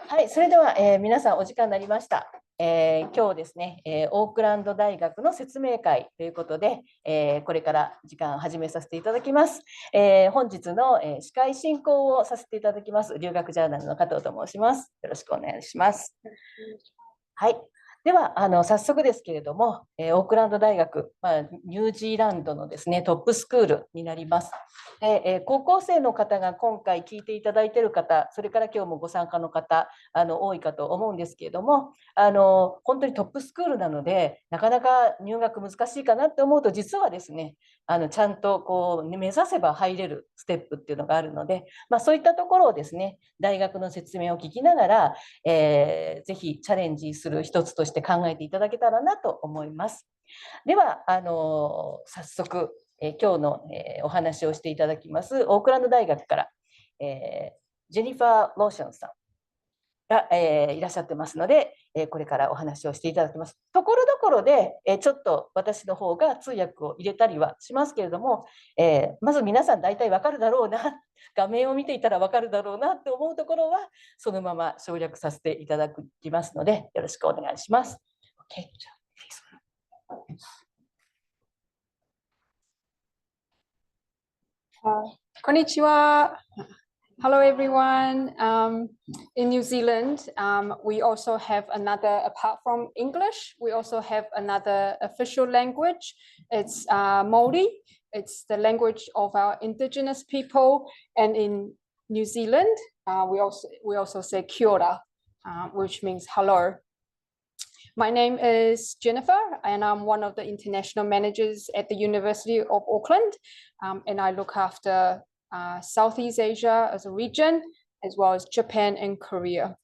はい、それでは、皆さんお時間になりました。今日ですね、オークランド大学の説明会ということで、これから時間を始めさせていただきます。本日の、司会進行をさせていただきます留学ジャーナルの加藤と申します。よろしくお願いします。はい。では早速ですけれども、オークランド大学、ニュージーランドのですねトップスクールになります。高校生の方が今回聞いていただいている方、それから今日もご参加の方多いかと思うんですけれども、本当にトップスクールなのでなかなか入学難しいかなって思うと、実はですねちゃんとこう目指せば入れるステップっていうのがあるので、そういったところをですね大学の説明を聞きながら、ぜひチャレンジする一つとして考えていただけたらなと思います。では早速、今日の、お話をしていただきますオークランド大学から、ジェニファー・ローションさんが、いらっしゃってますので、これからお話をしていただきます。ところどころで、ちょっと私の方が通訳を入れたりはしますけれども、まず皆さん大体わかるだろうな、画面を見ていたらわかるだろうなって思うところはそのまま省略させていただきますので、よろしくお願いします。Okay. Konnichiwa. Hello, everyone. In New Zealand, we also have another, apart from English, we also have another official language. It's Māori. It's the language of our indigenous people. And in New Zealand, we also say kia ora, which means hello. My name is Jennifer, and I'm one of the international managers at the University of Auckland, and I look after Southeast Asia as a region, as well as Japan and Korea.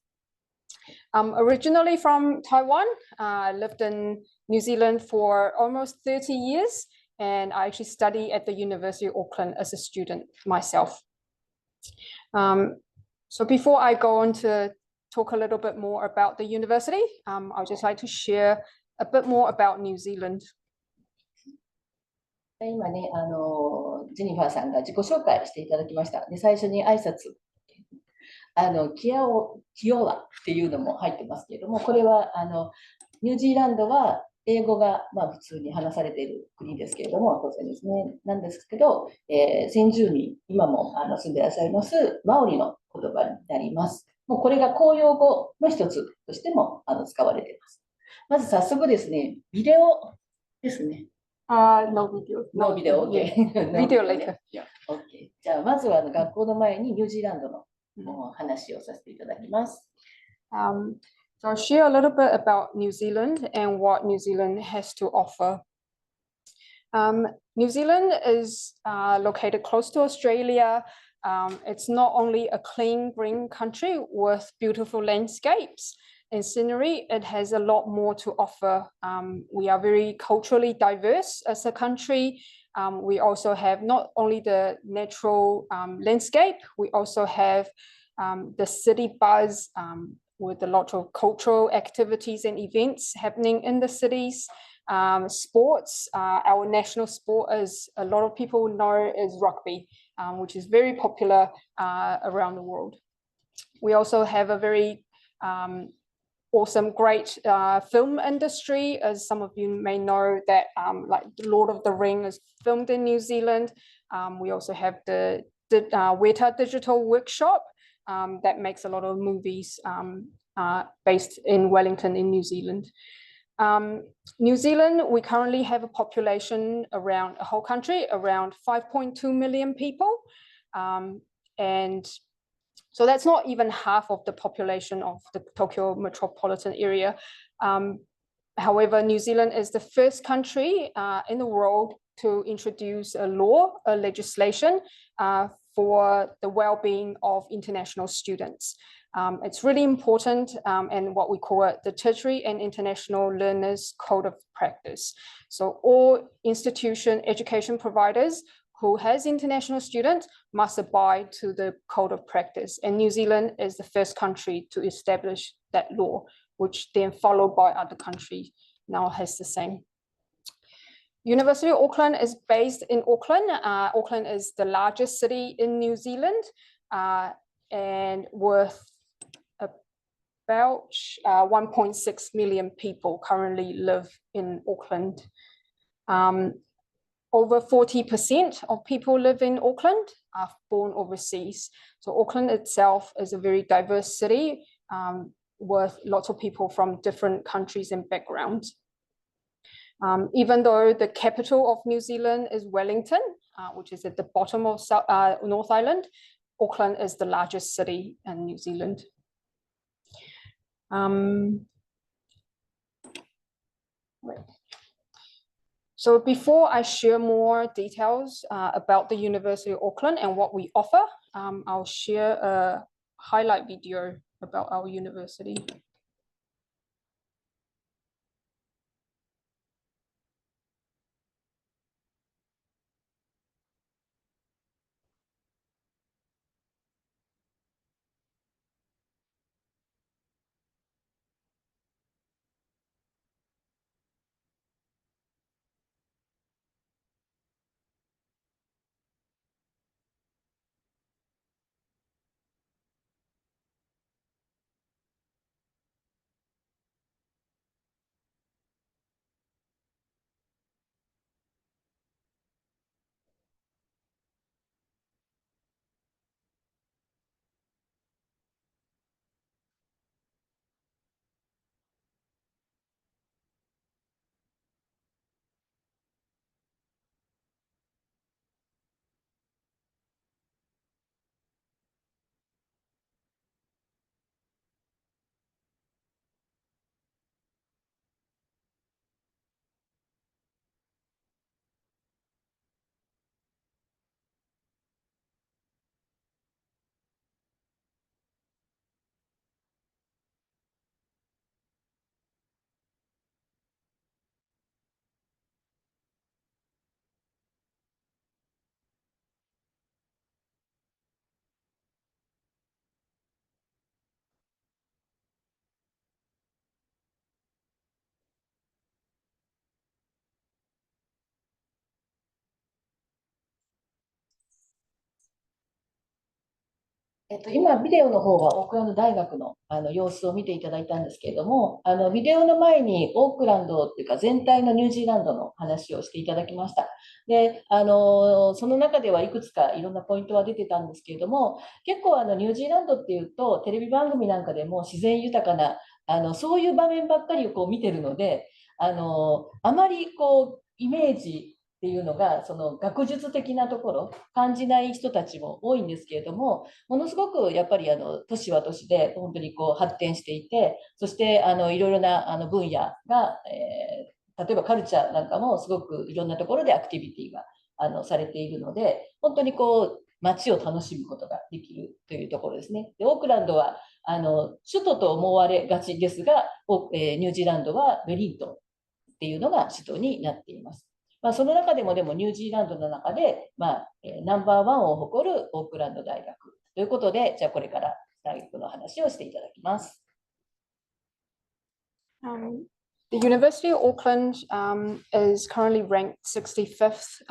I'm originally from Taiwan. I lived in New Zealand for almost 30 years, and I actually studied at the University of Auckland as a student myself. So before I go on to talk a little bit more about the university, I'd just like to share a bit more about New Zealand. 今ね、ジェニファーさんが自己紹介していただきました。で、最初に挨拶、キオラっていうのも入ってますけれども、これはニュージーランドは英語が普通に話されている国ですけれども、当然ですね、なんですけど、先住民、今も住んでいらっしゃいますマオリの言葉になります。もうこれが公用語の一つとしても使われています。まず早速ですね、ビデオですね。No video. No video, OK. Video later. Yeah. OK. じゃあまずは学校の前にニュージーランドの話をさせていただきます。So I'll share a little bit about New Zealand and what New Zealand has to offer. New Zealand is located close to Australia. It's not only a clean green country with beautiful landscapes and scenery, it has a lot more to offer. We are very culturally diverse as a country. We also have not only the natural landscape, we also have the city buzz with a lot of cultural activities and events happening in the cities. Sports, our national sport, as a lot of people know, is rugby, which is very popular around the world. We also have a very awesome, great film industry, as some of you may know that like The Lord of the Ring is filmed in New Zealand. We also have the Weta Digital Workshop that makes a lot of movies based in Wellington in New Zealand. New Zealand, we currently have a population around a whole country, around 5.2 million people. And so that's not even half of the population of the Tokyo metropolitan area. However, New Zealand is the first country in the world to introduce a law, a legislation for the well-being of international students. It's really important and what we call it the Tertiary and International Learners Code of Practice. So all institution education providers who has international students must abide to the code of practice. And New Zealand is the first country to establish that law, which then followed by other countries now has the same. University of Auckland is based in Auckland. Auckland is the largest city in New Zealand and with about 1.6 million people currently live in Auckland. Over 40% of people live in Auckland are born overseas. So Auckland itself is a very diverse city with lots of people from different countries and backgrounds. Even though the capital of New Zealand is Wellington, which is at the bottom of North Island, Auckland is the largest city in New Zealand. So before I share more details about the University of Auckland and what we offer, I'll share a highlight video about our university. Yes. 今、ビデオの方はオークランド大学の、様子を見ていただいたんですけれども、ビデオの前にオークランドっていうか全体のニュージーランドの話をしていただきました。で、その中ではいくつかいろんなポイントは出てたんですけれども、結構ニュージーランドっていうとテレビ番組なんかでも自然豊かなそういう場面ばっかりをこう見てるので、あまりこうイメージっていうのがその学術的なところ感じない人たちも多いんですけれども、ものすごくやっぱり都市は都市で本当にこう発展していて、そしていろいろな分野が、例えばカルチャーなんかもすごくいろんなところでアクティビティがされているので、本当にこう街を楽しむことができるというところですね。でオークランドは首都と思われがちですが、ニュージーランドはウェリントンっていうのが首都になっています。その中でもニュージーランドの中で、ナンバーワンを誇るオークランド大学ということで、じゃあこれから大学の話をしていただきます。The University of Auckland is currently ranked 65th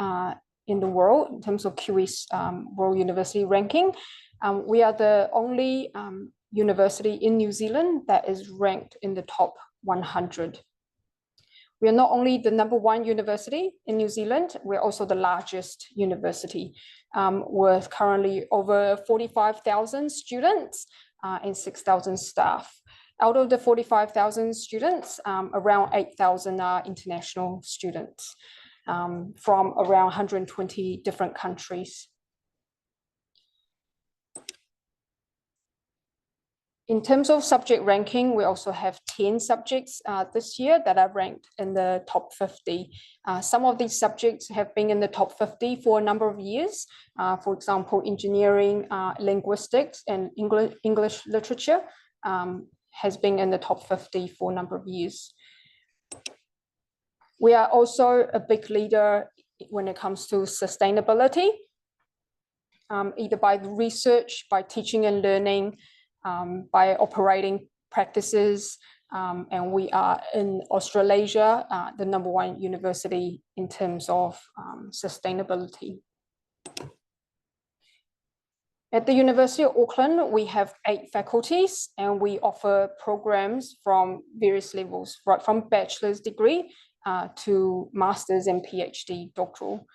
in the world in terms of QE's World University ranking. We are the only university in New Zealand that is ranked in the top 100. We are not only the #1 university in New Zealand, we're also the largest university with currently over 45,000 students and 6,000 staff. Out of the 45,000 students, around 8,000 are international students from around 120 different countries. In terms of subject ranking, we also have 10 subjects this year that are ranked in the top 50. Some of these subjects have been in the top 50 for a number of years. For example, engineering, linguistics, and English literature has been in the top 50 for a number of years. We are also a big leader when it comes to sustainability, either by research, by teaching and learning, by operating practices, and we are in Australasia, the #1 university in terms of sustainability. At the University of Auckland, we have 8 faculties and we offer programs from various levels, right from bachelor's degree to master's and PhD doctoral.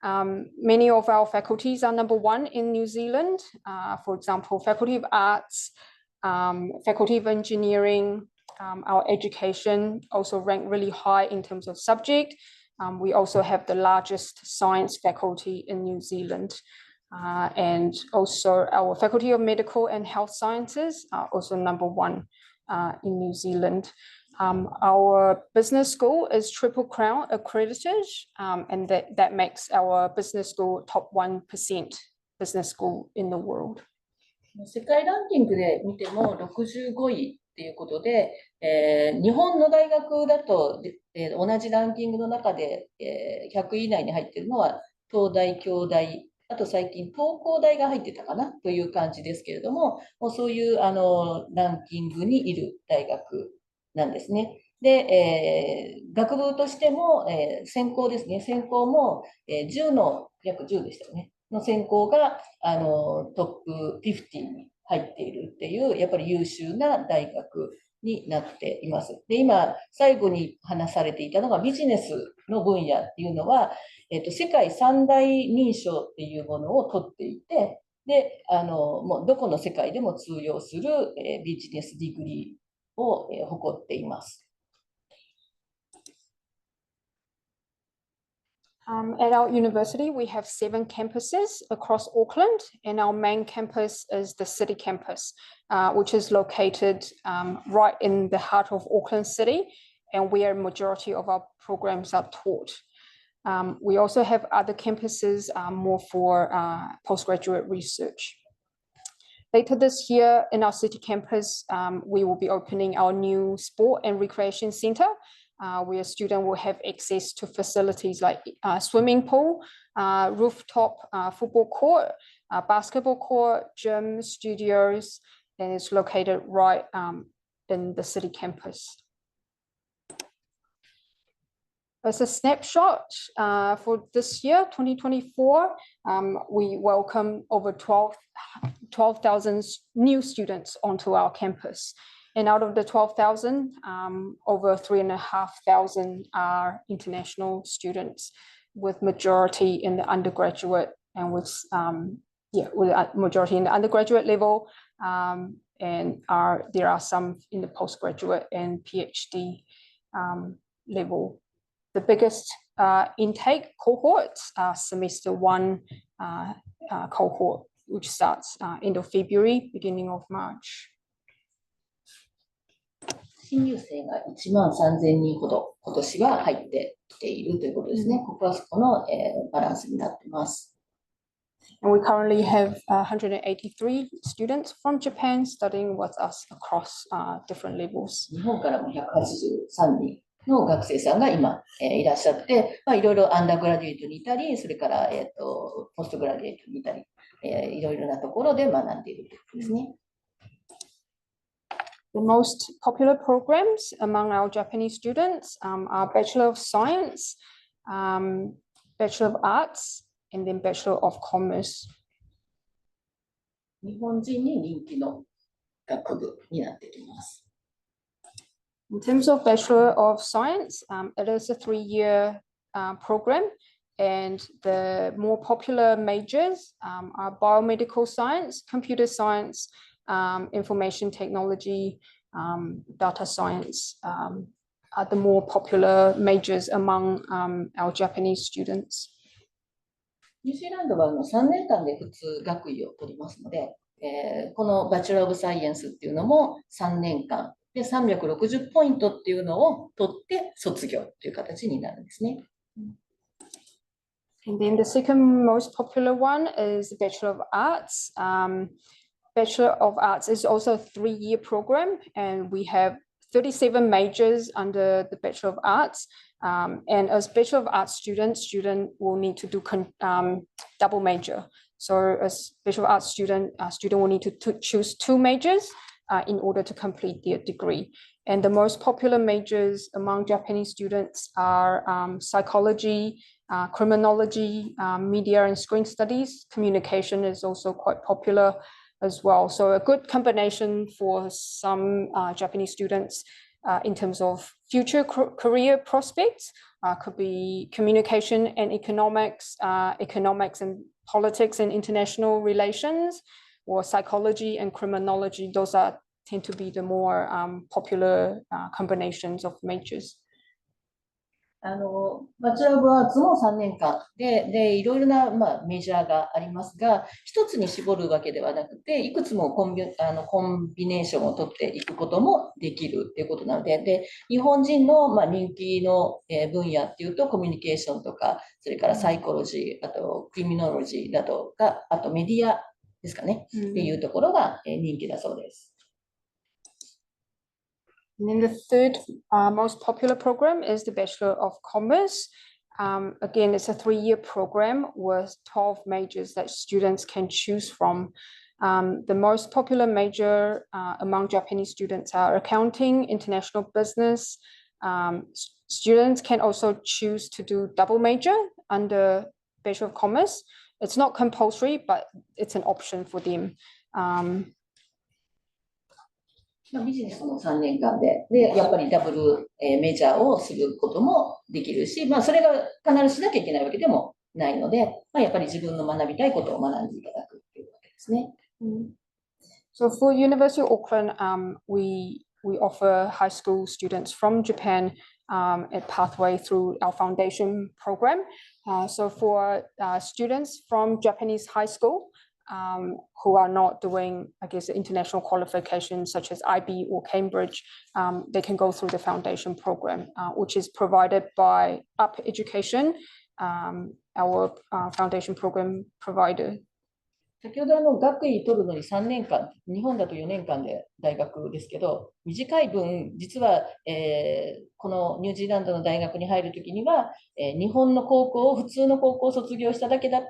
Many of our faculties are #1 in New Zealand. For example, Faculty of Arts, Faculty of Engineering, our education also ranked really high in terms of subject. We also have the largest science faculty in New Zealand. And also our Faculty of Medical and Health Sciences are also #1 in New Zealand. Our business school is Triple Crown accredited, and that makes our business school top 1% business school in the world. 世界ランキングで見ても65位っていうことで、日本の大学だと、同じランキングの中で、100位以内に入っているのは東大、京大、あと最近東工大が入ってたかなという感じですけれども、もうそういうランキングにいる大学なんですね。で、学部としても、専攻ですね。専攻も、約10でしたよね。の専攻がトップ50に入っているっていう、やっぱり優秀な大学になっています。で、今、最後に話されていたのがビジネスの分野っていうのは、世界3大認証っていうものを取っていて、で、もうどこの世界でも通用する、ビジネスディグリーを、誇っています。At our university, we have 7 campuses across Auckland, and our main campus is the city campus, which is located right in the heart of Auckland City, and where a majority of our programs are taught. We also have other campuses more for postgraduate research. Later this year, in our city campus, we will be opening our new sport and recreation center, where a student will have access to facilities like swimming pool, rooftop football court, basketball court, gym, studios, and it's located right in the city campus. As a snapshot for this year, 2024, we welcome over 12,000 new students onto our campus. And out of the 12,000, over 3,500 are international students, with majority in the undergraduate and with a majority in the undergraduate level, and there are some in the postgraduate and PhD level. The biggest intake cohorts are semester 1 cohort, which starts end of February, beginning of March. 新入生が13,000人ほど今年は入ってきているということですね。ここはそこの、バランスになっています。And we currently have 183 students from Japan studying with us across different levels. 日本からも183人の学生さんが今、いらっしゃって、いろいろアンダーグラデュエートにいたり、それから、ポストグラデュエートにいたり、いろいろなところで学んでいるということですね。The most popular programs among our Japanese students are Bachelor of Science, Bachelor of Arts, and then Bachelor of Commerce. 日本人に人気の学部になっています。In terms of Bachelor of Science, it is a 3-year program, and the more popular majors are biomedical science, computer science, information technology, data science are the more popular majors among our Japanese students. ニュージーランドは3年間で普通学位を取りますので、このバチュラー・オブ・サイエンスっていうのも3年間で360ポイントっていうのを取って卒業という形になるんですね。And then the second most popular one is the Bachelor of Arts. Bachelor of Arts is also a 3-year program, and we have 37 majors under the Bachelor of Arts. And as Bachelor of Arts student will need to do double major. So as Bachelor of Arts student will need to choose 2 majors. in order to complete their degree. And the most popular majors among Japanese students are psychology, criminology, media and screen studies. Communication is also quite popular as well. So a good combination for some Japanese students in terms of future career prospects could be communication and economics, economics and politics and international relations, or psychology and criminology. Those tend to be the more popular combinations of majors. バチェラー・オブ・アーツも3年間でいろいろな、メジャーがありますが、一つに絞るわけではなくて、いくつもコンビネーションを取っていくこともできるということなので、日本人の、人気の分野っていうと、コミュニケーションとか、それからサイコロジー、あとクリミノロジーなどが、あとメディアですかね、っていうところが人気だそうです。And then the third most popular program is the Bachelor of Commerce. Again, it's a 3-year program with 12 majors that students can choose from. The most popular major among Japanese students are accounting, international business. Students can also choose to do double major under Bachelor of Commerce. It's not compulsory, but it's an option for them. ビジネスの3年間でやっぱりダブルメジャーをすることもできるし、それが必ずしなきゃいけないわけでもないので、やっぱり自分の学びたいことを学んでいただくというわけですね。So for University of Auckland, we offer high school students from Japan a pathway through our foundation program. So for students from Japanese high school, who are not doing, I guess, international qualifications such as IB or Cambridge, they can go through the foundation program, which is provided by Up Education, our foundation program provider. 先ほど学位取るのに3年間、日本だと4年間で大学ですけど、短い分、実は、このニュージーランドの大学に入るときには、日本の高校を、普通の高校を卒業しただけだと、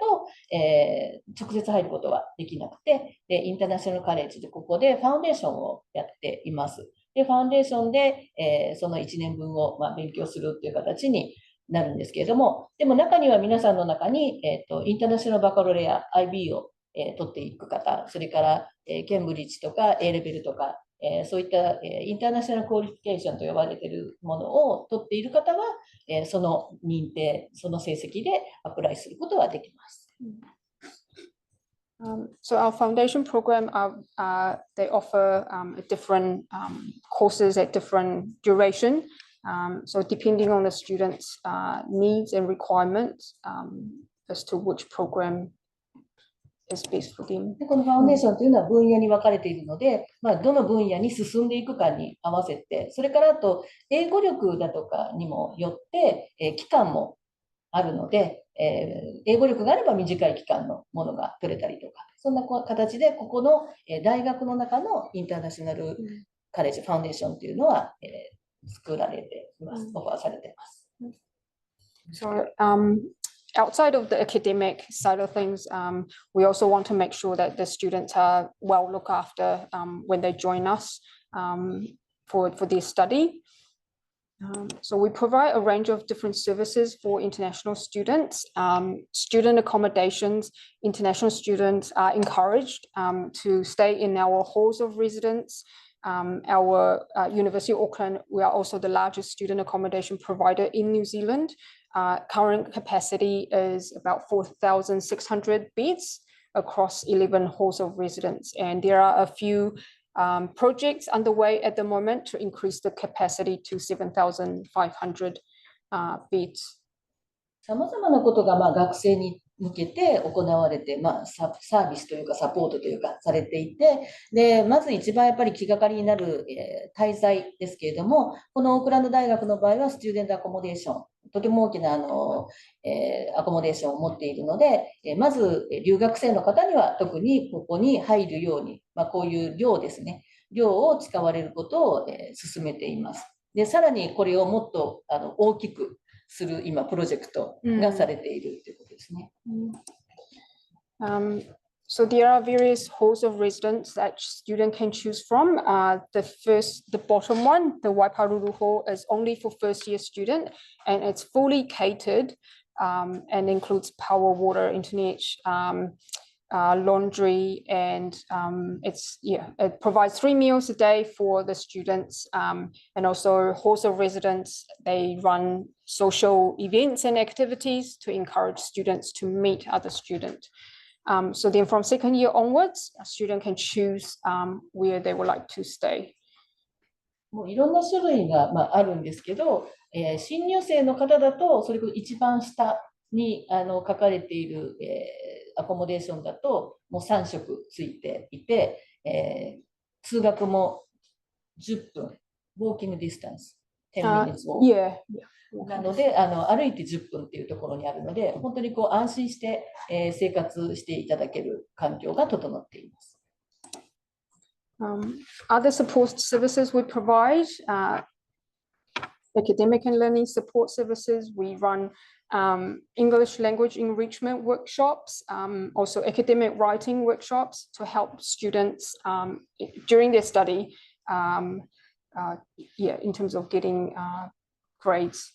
直接入ることはできなくて、インターナショナルカレッジでここでファウンデーションをやっています。で、ファウンデーションで、その1年分を、勉強するという形になるんですけれども、でも中には皆さんの中に、インターナショナルバカロレア IB を取っていく方、それからケンブリッジとか A レベルとか、そういったインターナショナルクオリフィケーションと呼ばれているものを取っている方は、その認定、その成績でアプライすることはできます。So our foundation program, they offer different courses at different duration. So depending on the students' needs and requirements as to which program is best for them. このファウンデーションというのは分野に分かれているので、どの分野に進んでいくかに合わせて、それからあと英語力だとかにもよって、期間もあるので、英語力があれば短い期間のものが取れたりとか、そんな形でここの大学の中のインターナショナルカレッジファウンデーションというのは、作られています。オファーされています。So, outside of the academic side of things, we also want to make sure that the students are well looked after when they join us for their study. So we provide a range of different services for international students. Student accommodations, international students are encouraged to stay in our halls of residence. Our University of Auckland, we are also the largest student accommodation provider in New Zealand. Current capacity is about 4,600 beds across 11 halls of residence. And there are a few projects underway at the moment to increase the capacity to 7,500 beds. さまざまなことが学生に向けて行われて、サービスというかサポートというかされていて、でまず一番やっぱり気がかりになる、滞在ですけれども、このオークランド大学の場合はスチューデントアコモデーション、とても大きなアコモデーションを持っているので、まず留学生の方には特にここに入るように、こういう寮ですね、寮を使われることを、進めています。でさらにこれをもっと大きくする今プロジェクトがされているということですね。So there are various halls of residence that student can choose from. The bottom one, the Waiparuru Hall, is only for first-year student, and it's fully catered and includes power, water, internet, laundry, and it provides 3 meals a day for the students, and also halls of residence. They run social events and activities to encourage students to meet other students. So then from second year onwards, a student can choose where they would like to stay. もういろんな種類が、あるんですけど、新入生の方だと、それこそ一番下に書かれている、アコモデーションだと、もう3食ついていて、通学も10分、ウォーキングディスタンス、10 minutes walk。なので歩いて10分っていうところにあるので、本当にこう安心して、生活していただける環境が整っています。Other support services we provide, academic and learning support services. We run English language enrichment workshops, also academic writing workshops to help students during their study, in terms of getting grades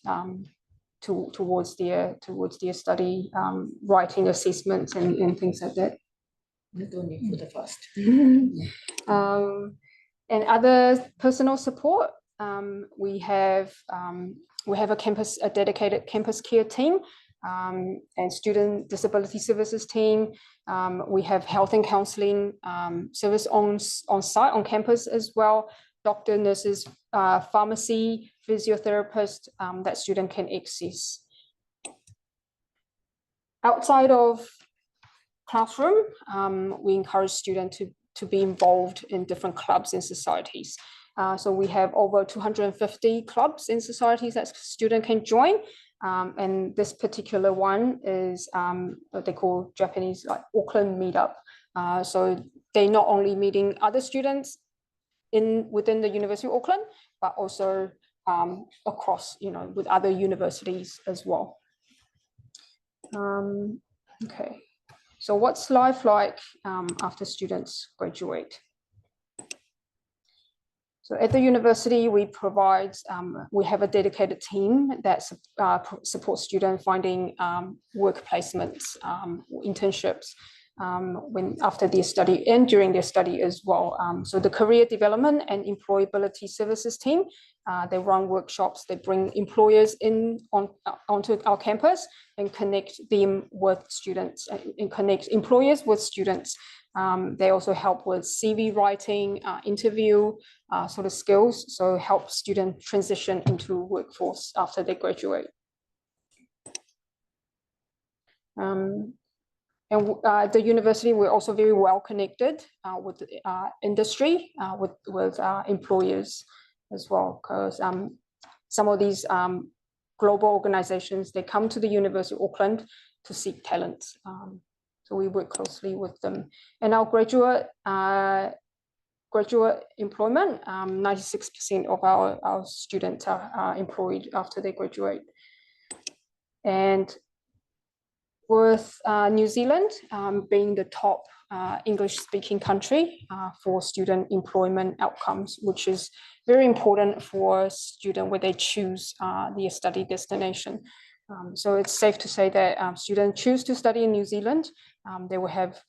towards their study, writing assessments and things like that. Not only for the first. And other personal support, we have a dedicated campus care team, and student disability services team. We have health and counseling service on site on campus as well. Doctor, nurses, pharmacy, physiotherapist that student can access. Outside of classroom, we encourage students to be involved in different clubs and societies. So we have over 250 clubs and societies that students can join. And this particular one is what they call Japanese like Auckland meetup. So they're not only meeting other students within the University of Auckland, but also across, with other universities as well. Okay, so what's life like after students graduate? So at the university, we have a dedicated team that supports students finding work placements, internships, after their study and during their study as well. So the career development and employability services team, they run workshops, they bring employers onto our campus and connect them with students, and connect employers with students. They also help with CV writing, interview sort of skills, so help students transition into workforce after they graduate. And at the university, we're also very well connected with industry, with employers as well, because some of these global organizations, they come to the University of Auckland to seek talent. So we work closely with them. And our graduate employment, 96% of our students are employed after they graduate. And with New Zealand being the top English-speaking country for student employment outcomes, which is very important for students when they choose their study destination. So it's safe to say that students choose to study in New Zealand, they will have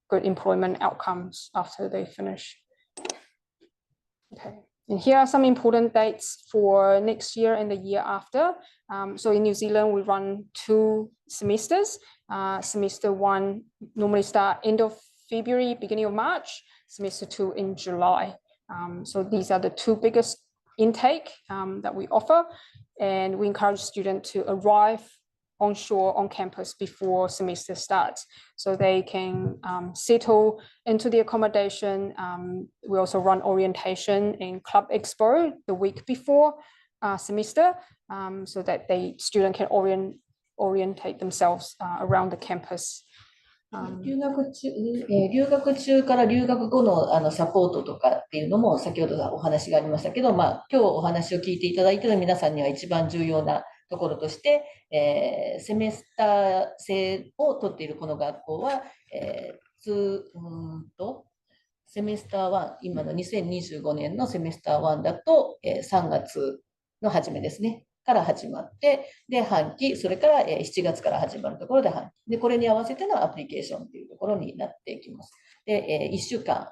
good employment outcomes after they finish. Okay. And here are some important dates for next year and the year after. So in New Zealand, we run 2 semesters. Semester 1 normally start end of February, beginning of March. Semester 2 in July. So these are the 2 biggest intake that we offer. And we encourage students to arrive onshore on campus before semester starts, so they can settle into the accommodation. We also run orientation and club expo the week before semester, so that students can orientate themselves around the campus. 留学中から留学後のサポートとかっていうのも先ほどお話がありましたけど、今日お話を聞いていただいている皆さんには一番重要なところとして、セメスター制を取っているこの学校は、セメスター1、今の2025年のセメスター1だと、3月の初めですね、から始まって、で、半期、それから7月から始まるところで半期。で、これに合わせてのアプリケーションというところになっていきます。で、1週間、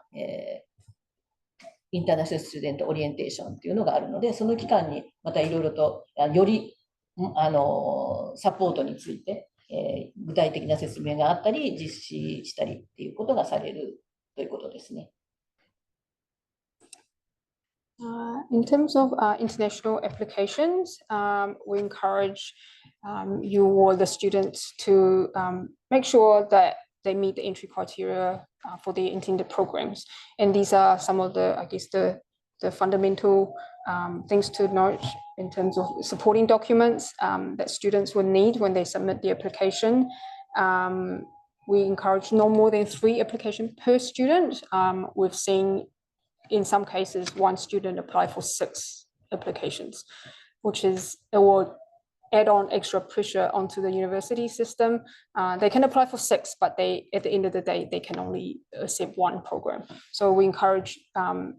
インターナショナルスチューデントオリエンテーションっていうのがあるので、その期間にまたいろいろと、よりサポートについて、具体的な説明があったり、実施したりっていうことがされるということですね。In terms of international applications, we encourage you or the students to make sure that they meet the entry criteria for the intended programs. And these are some of the, I guess, the fundamental things to note in terms of supporting documents that students will need when they submit the application. We encourage no more than 3 applications per student. We've seen in some cases, one student apply for 6 applications, which will add on extra pressure onto the university system. They can apply for 6, but at the end of the day, they can only accept 1 program. So we encourage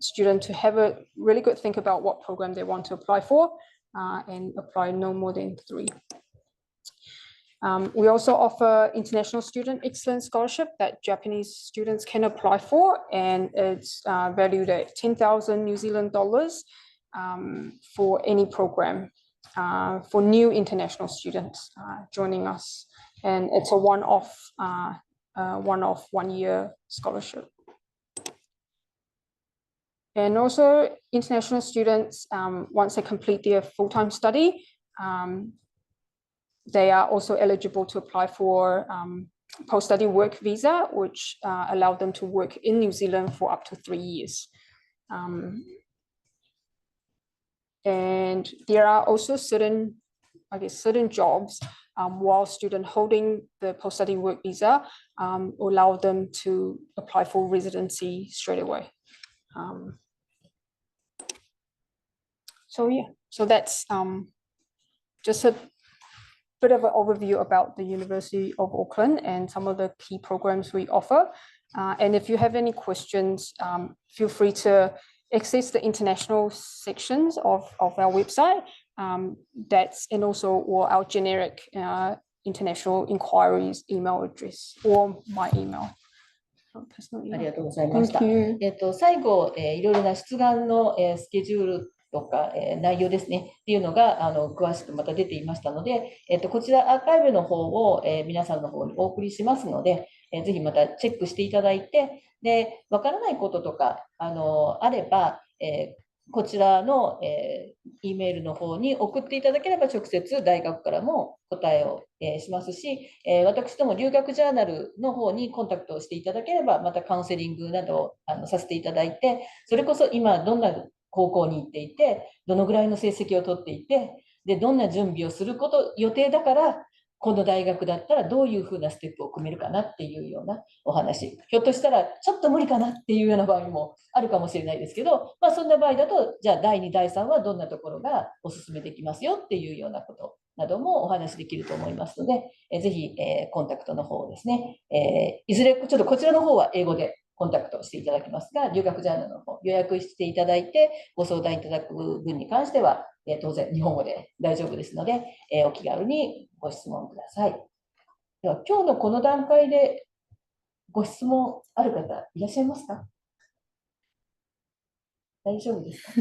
students to have a really good think about what program they want to apply for and apply no more than 3. We also offer International Student Excellence Scholarship that Japanese students can apply for, and it's valued at 10,000 New Zealand dollars for any program for new international students joining us. And it's a one-off 1-year scholarship. And also international students, once they complete their full-time study, they are also eligible to apply for post-study work visa, which allow them to work in New Zealand for up to 3 years. And there are also certain jobs while student holding the post-study work visa allow them to apply for residency straight away. So that's just a bit of an overview about the University of Auckland and some of the key programs we offer. And if you have any questions, feel free to access the international sections of our website. And also our generic international inquiries email address or my email. ありがとうございました。最後、いろいろな出願のスケジュールとか内容ですねっていうのが詳しくまた出ていましたので、こちらアーカイブの方を皆さんの方にお送りしますので、ぜひまたチェックしていただいて、で、わからないこととかあれば、こちらのEメールの方に送っていただければ直接大学からも答えをしますし、私ども留学ジャーナルの方にコンタクトをしていただければまたカウンセリングなどをさせていただいて、それこそ今どんな高校に行っていて、どのぐらいの成績を取っていて、でどんな準備をする予定だから、この大学だったらどういうふうなステップを組めるかなっていうようなお話、ひょっとしたらちょっと無理かなっていうような場合もあるかもしれないですけど、そんな場合だと、じゃあ第2、第3はどんなところがお勧めできますよっていうようなことなどもお話できると思いますので、ぜひコンタクトの方をですね、いずれちょっとこちらの方は英語でコンタクトしていただきますが、留学ジャーナルの方予約していただいてご相談いただく分に関しては、当然日本語で大丈夫ですので、お気軽にご質問ください。では今日のこの段階でご質問ある方いらっしゃいますか？大丈夫ですか？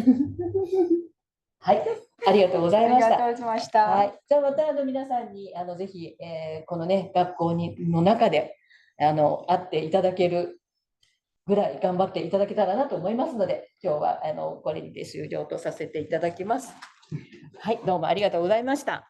はい、ありがとうございました。ありがとうございました。はい、じゃあまた皆さんにぜひ、このね学校の中で会っていただけるぐらい頑張っていただけたらなと思いますので、今日はこれにて終了とさせていただきます。はい、どうもありがとうございました。